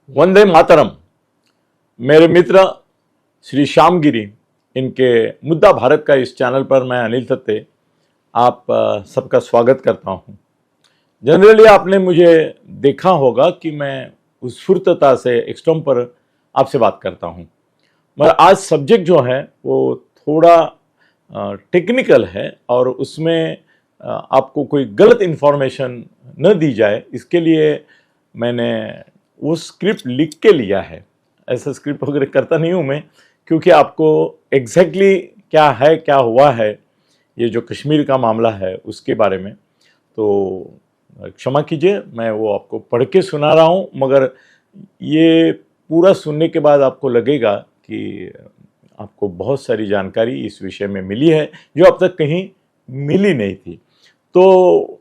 वंदे मातरम। मेरे मित्र श्री श्यामगिरी, इनके मुद्दा भारत का इस चैनल पर मैं अनिल थत्ते आप सबका स्वागत करता हूं। जनरली आपने मुझे देखा होगा कि मैं उत्स्फूर्तता से एक्सट्रोम पर आपसे बात करता हूं, मगर आज सब्जेक्ट जो है वो थोड़ा टेक्निकल है और उसमें आपको कोई गलत इन्फॉर्मेशन न दी जाए, इसके लिए मैंने वो स्क्रिप्ट लिख के लिया है। ऐसा स्क्रिप्ट वगैरह करता नहीं हूँ मैं, क्योंकि आपको एग्जैक्टली क्या है, क्या हुआ है, ये जो कश्मीर का मामला है उसके बारे में तो क्षमा कीजिए, मैं वो आपको पढ़ के सुना रहा हूँ, मगर ये पूरा सुनने के बाद आपको लगेगा कि आपको बहुत सारी जानकारी इस विषय में मिली है जो अब तक कहीं मिली नहीं थी। तो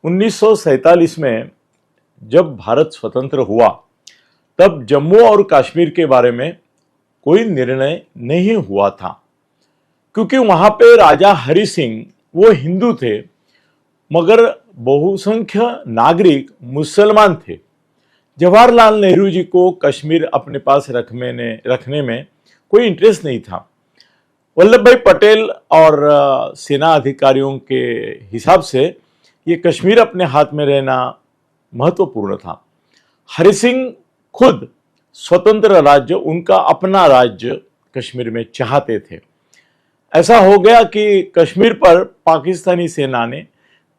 1947 में जब भारत स्वतंत्र हुआ तब जम्मू और कश्मीर के बारे में कोई निर्णय नहीं हुआ था, क्योंकि वहां पे राजा हरि सिंह वो हिंदू थे, मगर बहुसंख्य नागरिक मुसलमान थे। जवाहरलाल नेहरू जी को कश्मीर अपने पास रखने में कोई इंटरेस्ट नहीं था। वल्लभ भाई पटेल और सेना अधिकारियों के हिसाब से ये कश्मीर अपने हाथ में रहना महत्वपूर्ण था। हरि सिंह खुद स्वतंत्र राज्य, उनका अपना राज्य कश्मीर में चाहते थे। ऐसा हो गया कि कश्मीर पर पाकिस्तानी सेना ने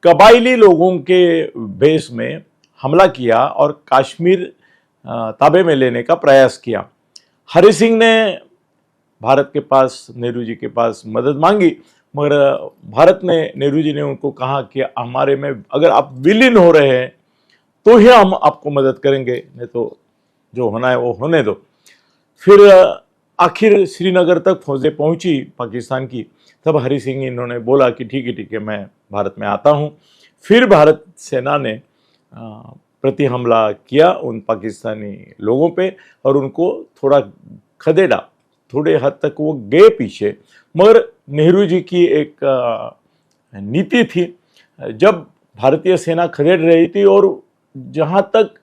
कबायली लोगों के बेस में हमला किया और कश्मीर ताबे में लेने का प्रयास किया। हरि सिंह ने भारत के पास, नेहरू जी के पास मदद मांगी, मगर नेहरू जी ने उनको कहा कि हमारे में अगर आप विलीन हो रहे हैं तो ही हम आपको मदद करेंगे, नहीं तो जो होना है वो होने दो। फिर आखिर श्रीनगर तक फौजें पहुंची पाकिस्तान की, तब हरि सिंह इन्होंने बोला कि ठीक है मैं भारत में आता हूं। फिर भारत सेना ने प्रति हमला किया उन पाकिस्तानी लोगों पे और उनको थोड़ा खदेड़ा, थोड़े हद तक वो गए पीछे। मगर नेहरू जी की एक नीति थी, जब भारतीय सेना खदेड़ रही थी और जहां तक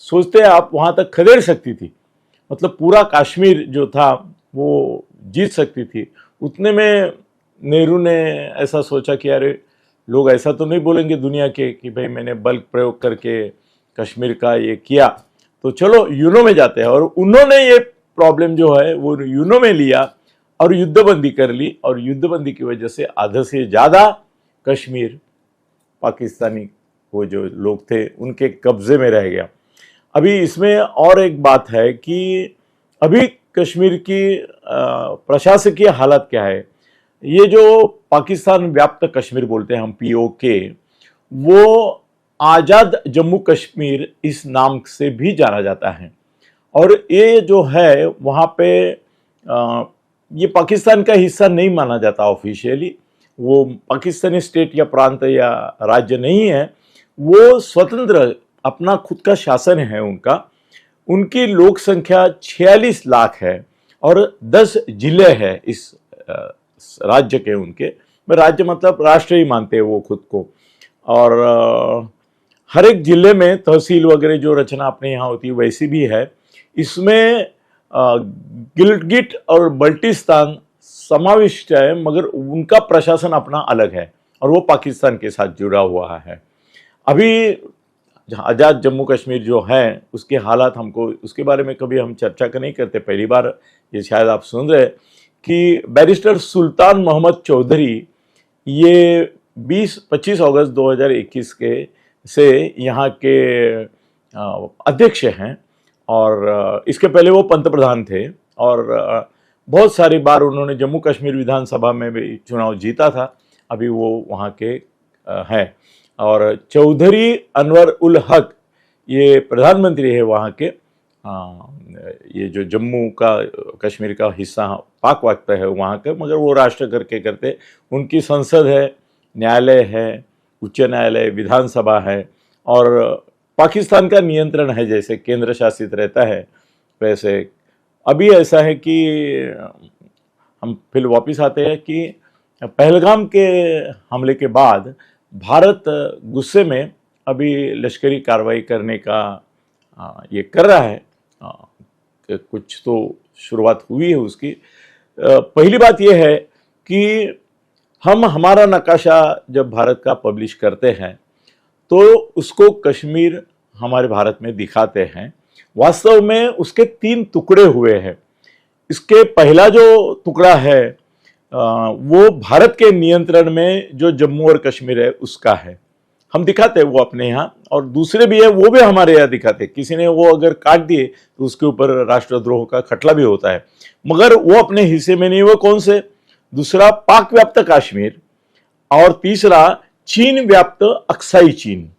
सोचते आप वहां तक खदेड़ सकती थी, मतलब पूरा कश्मीर जो था वो जीत सकती थी, उतने में नेहरू ने ऐसा सोचा कि अरे लोग ऐसा तो नहीं बोलेंगे दुनिया के कि भाई मैंने बल प्रयोग करके कश्मीर का ये किया, तो चलो यूनो में जाते हैं। और उन्होंने ये प्रॉब्लम जो है वो यूनो में लिया और युद्धबंदी कर ली, और युद्धबंदी की वजह से आधे से ज़्यादा कश्मीर पाकिस्तानी वो जो लोग थे उनके कब्जे में रह गया। अभी इसमें और एक बात है कि अभी कश्मीर की प्रशासकीय हालत क्या है। ये जो पाकिस्तान व्याप्त कश्मीर बोलते हैं हम, पीओके, वो आज़ाद जम्मू कश्मीर इस नाम से भी जाना जाता है। और ये जो है वहाँ पे ये पाकिस्तान का हिस्सा नहीं माना जाता ऑफिशियली, वो पाकिस्तानी स्टेट या प्रांत या राज्य नहीं है, वो स्वतंत्र अपना खुद का शासन है उनका। उनकी लोक संख्या 46 लाख है और 10 जिले हैं इस राज्य के। उनके राज्य मतलब राष्ट्र ही मानते हैं वो खुद को। और हर एक जिले में तहसील वगैरह जो रचना अपने यहाँ होती है वैसी भी है। इसमें गिलगिट और बल्टिस्तान समाविष्ट है, मगर उनका प्रशासन अपना अलग है और वो पाकिस्तान के साथ जुड़ा हुआ है। अभी आज़ाद जम्मू कश्मीर जो है उसके हालात, हमको उसके बारे में कभी हम चर्चा नहीं करते, पहली बार ये शायद आप सुन रहे कि बैरिस्टर सुल्तान मोहम्मद चौधरी ये 25 अगस्त 2021 के से यहाँ के अध्यक्ष हैं, और इसके पहले वो पंतप्रधान थे और बहुत सारी बार उन्होंने जम्मू कश्मीर विधानसभा में भी चुनाव जीता था। अभी वो वहाँ के हैं। और चौधरी अनवर उल हक ये प्रधानमंत्री है वहाँ के। ये जो जम्मू का कश्मीर का हिस्सा पाक वक्त है वहाँ का, मगर वो राष्ट्र करते उनकी संसद है, न्यायालय है, उच्च न्यायालय, विधानसभा है, और पाकिस्तान का नियंत्रण है जैसे केंद्र शासित रहता है वैसे। अभी ऐसा है कि हम फिर वापस आते हैं कि पहलगाम के हमले के बाद भारत गुस्से में अभी लश्करी कार्रवाई करने का ये कर रहा है, कुछ तो शुरुआत हुई है उसकी। पहली बात यह है कि हम हमारा नक्शा जब भारत का पब्लिश करते हैं तो उसको कश्मीर हमारे भारत में दिखाते हैं। वास्तव में उसके 3 टुकड़े हुए हैं। इसके पहला जो टुकड़ा है वो भारत के नियंत्रण में जो जम्मू और कश्मीर है उसका है, हम दिखाते हैं वो अपने यहाँ, और दूसरे भी है वो भी हमारे यहाँ दिखाते हैं। किसी ने वो अगर काट दिए तो उसके ऊपर राष्ट्रद्रोह का खटला भी होता है, मगर वो अपने हिस्से में नहीं। वो कौन से? दूसरा पाक व्याप्त कश्मीर, और तीसरा चीन व्याप्त अक्साई चीन।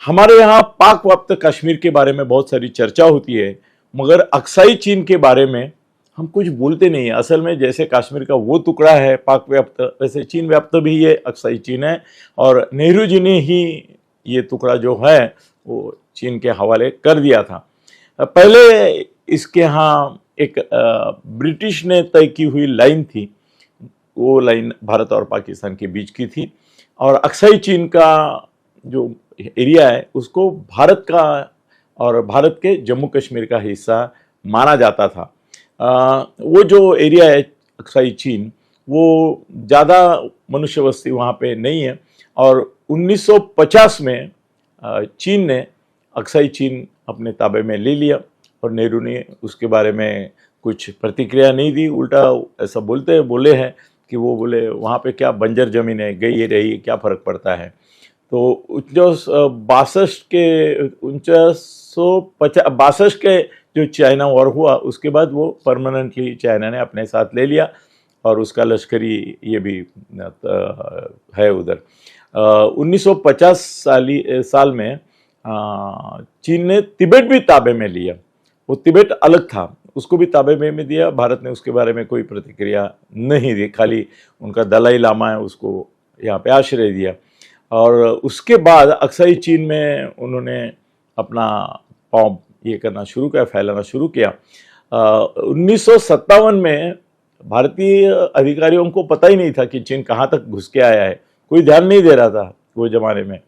हमारे यहाँ पाक व्याप्त कश्मीर के बारे में बहुत सारी चर्चा होती है, मगर अक्साई चीन के बारे में हम कुछ बोलते नहीं है। असल में जैसे कश्मीर का वो टुकड़ा है पाक व्याप्त, वैसे चीन व्याप्त भी ये अक्साई चीन है, और नेहरू जी ने ही ये टुकड़ा जो है वो चीन के हवाले कर दिया था। पहले इसके यहाँ एक ब्रिटिश ने तय की हुई लाइन थी, वो लाइन भारत और पाकिस्तान के बीच की थी, और अक्साई चीन का जो एरिया है उसको भारत का और भारत के जम्मू कश्मीर का हिस्सा माना जाता था। वो जो एरिया है अक्साई चीन, वो ज़्यादा मनुष्य बस्ती वहाँ पे नहीं है, और 1950 में चीन ने अक्साई चीन अपने ताबे में ले लिया, और नेहरू ने उसके बारे में कुछ प्रतिक्रिया नहीं दी। उल्टा ऐसा बोले हैं कि वो बोले वहाँ पे क्या बंजर ज़मीन है, गई रही, क्या फ़र्क पड़ता है। तो 1962 के जो चाइना वॉर हुआ उसके बाद वो परमानेंटली चाइना ने अपने साथ ले लिया, और उसका लश्करी ये भी है उधर। 1950 साल में चीन ने तिब्बत भी ताबे में लिया। वो तिब्बत अलग था, उसको भी ताबे में दिया। भारत ने उसके बारे में कोई प्रतिक्रिया नहीं दी, खाली उनका दलाई लामा है उसको यहाँ पे आश्रय दिया। और उसके बाद अक्साई चीन में उन्होंने अपना पाँव ये करना शुरू किया, फैलाना शुरू किया। 1957 में भारतीय अधिकारियों को पता ही नहीं था कि चीन कहाँ तक घुस के आया है, कोई ध्यान नहीं दे रहा था वो ज़माने में।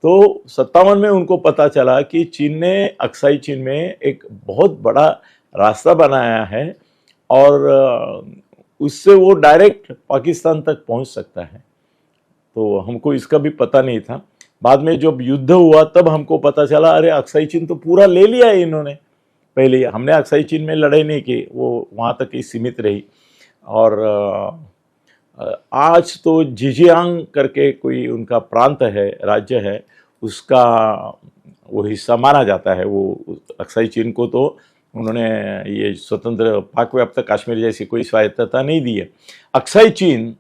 तो 57 में उनको पता चला कि चीन ने अक्साई चीन में एक बहुत बड़ा रास्ता बनाया है, और उससे वो डायरेक्ट पाकिस्तान तक पहुँच सकता है। तो हमको इसका भी पता नहीं था। बाद में जब युद्ध हुआ तब हमको पता चला, अरे अक्साई चीन तो पूरा ले लिया है इन्होंने। पहले हमने अक्साई चीन में लड़ाई नहीं की, वो वहाँ तक ही सीमित रही। और आज तो जिजियांग करके कोई उनका प्रांत है, राज्य है, उसका वो हिस्सा माना जाता है। वो अक्साई चीन को तो उन्होंने ये स्वतंत्र पाक व्याप्त कश्मीर जैसी कोई स्वायत्तता नहीं दी है। अक्साई चीन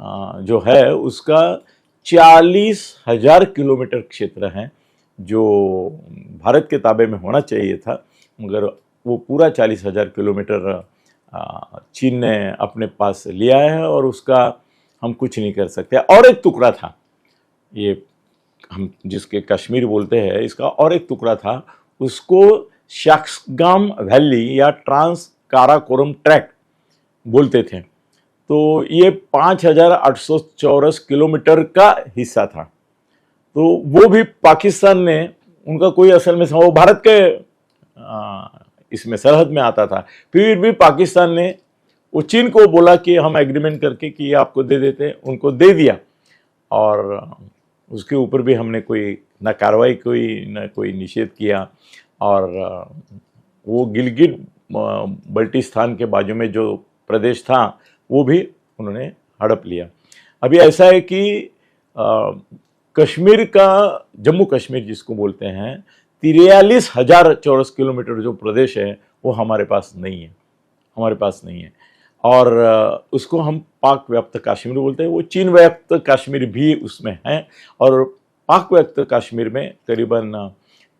जो है उसका 40,000 किलोमीटर क्षेत्र है, जो भारत के ताबे में होना चाहिए था, मगर वो पूरा 40,000 किलोमीटर चीन ने अपने पास लिया है, और उसका हम कुछ नहीं कर सकते। और एक टुकड़ा था, ये हम जिसके कश्मीर बोलते हैं, इसका और एक टुकड़ा था, उसको शाक्सगाम वैली या ट्रांस काराकोरम ट्रैक्ट बोलते थे। तो ये 5,800 चौरस किलोमीटर का हिस्सा था। तो वो भी पाकिस्तान ने, उनका कोई असल में वो भारत के इसमें सरहद में आता था, फिर भी पाकिस्तान ने वो चीन को बोला कि हम एग्रीमेंट करके कि ये आपको दे देते हैं, उनको दे दिया। और उसके ऊपर भी हमने कोई ना कार्रवाई कोई न कोई निषेध किया। और वो गिलगिट बल्टिस्तान के बाजू में जो प्रदेश था वो भी उन्होंने हड़प लिया। अभी ऐसा है कि कश्मीर का, जम्मू कश्मीर जिसको बोलते हैं, 43,000 चौरस किलोमीटर जो प्रदेश है वो हमारे पास नहीं है, हमारे पास नहीं है। और उसको हम पाक व्याप्त कश्मीर बोलते हैं। वो चीन व्याप्त कश्मीर भी उसमें है, और पाक व्याप्त कश्मीर में करीबन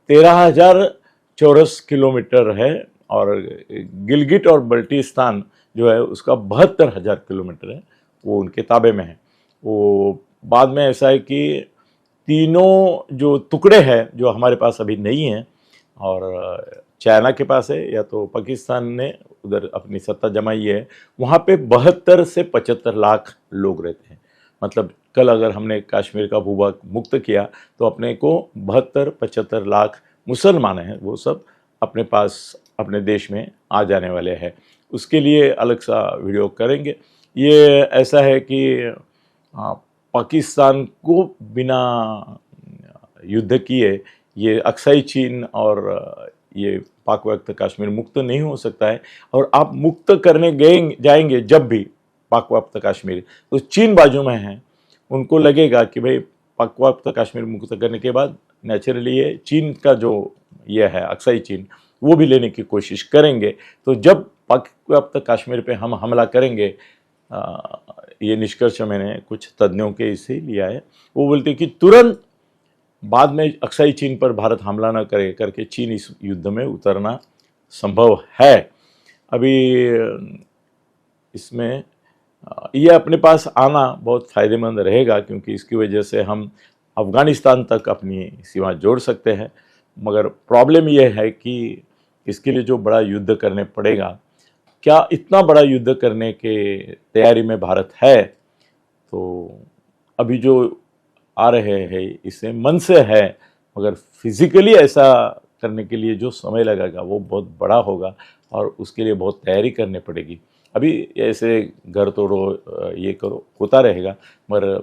13,000 चौरस किलोमीटर है, और गिलगिट और बल्टिस्तान जो है उसका 72,000 किलोमीटर है, वो उनके ताबे में है। वो बाद में ऐसा है कि तीनों जो टुकड़े हैं जो हमारे पास अभी नहीं हैं, और चाइना के पास है, या तो पाकिस्तान ने उधर अपनी सत्ता जमाई है, वहाँ पे 72 से 75 लाख लोग रहते हैं। मतलब कल अगर हमने कश्मीर का भूभाग मुक्त किया तो अपने को 72-75 लाख मुसलमान हैं, वो सब अपने पास अपने देश में आ जाने वाले हैं। उसके लिए अलग सा वीडियो करेंगे। ये ऐसा है कि पाकिस्तान को बिना युद्ध किए ये अक्साई चीन और ये पाक व्याप्त कश्मीर मुक्त नहीं हो सकता है। और आप मुक्त करने जाएंगे जब भी पाक व्याप्त कश्मीर, तो चीन बाजू में है, उनको लगेगा कि भाई पाक व्याप्त कश्मीर मुक्त करने के बाद नेचुरली ये चीन का जो ये है अक्साई चीन, वो भी लेने की कोशिश करेंगे। तो जब पाक व्याप्त कश्मीर पे हम हमला करेंगे, ये निष्कर्ष मैंने कुछ तज्ञों के इसे लिया है, वो बोलते हैं कि तुरंत बाद में अक्साई चीन पर भारत हमला न करे करके चीन इस युद्ध में उतरना संभव है। अभी इसमें ये अपने पास आना बहुत फ़ायदेमंद रहेगा, क्योंकि इसकी वजह से हम अफ़गानिस्तान तक अपनी सीमा जोड़ सकते हैं। मगर प्रॉब्लम ये है कि इसके लिए जो बड़ा युद्ध करने पड़ेगा, क्या इतना बड़ा युद्ध करने के तैयारी में भारत है? तो अभी जो आ रहे हैं इससे मन से है, मगर फिज़िकली ऐसा करने के लिए जो समय लगेगा वो बहुत बड़ा होगा और उसके लिए बहुत तैयारी करनी पड़ेगी। अभी ऐसे घर तोड़ो ये करो होता रहेगा, मगर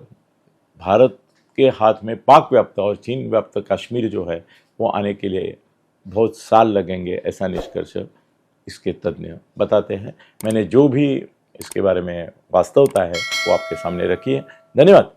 भारत के हाथ में पाक व्याप्त और चीन व्याप्त कश्मीर जो है वो आने के लिए बहुत साल लगेंगे, ऐसा निष्कर्ष इसके तज्ञ बताते हैं। मैंने जो भी इसके बारे में वास्तवता है वो आपके सामने रखी है। धन्यवाद।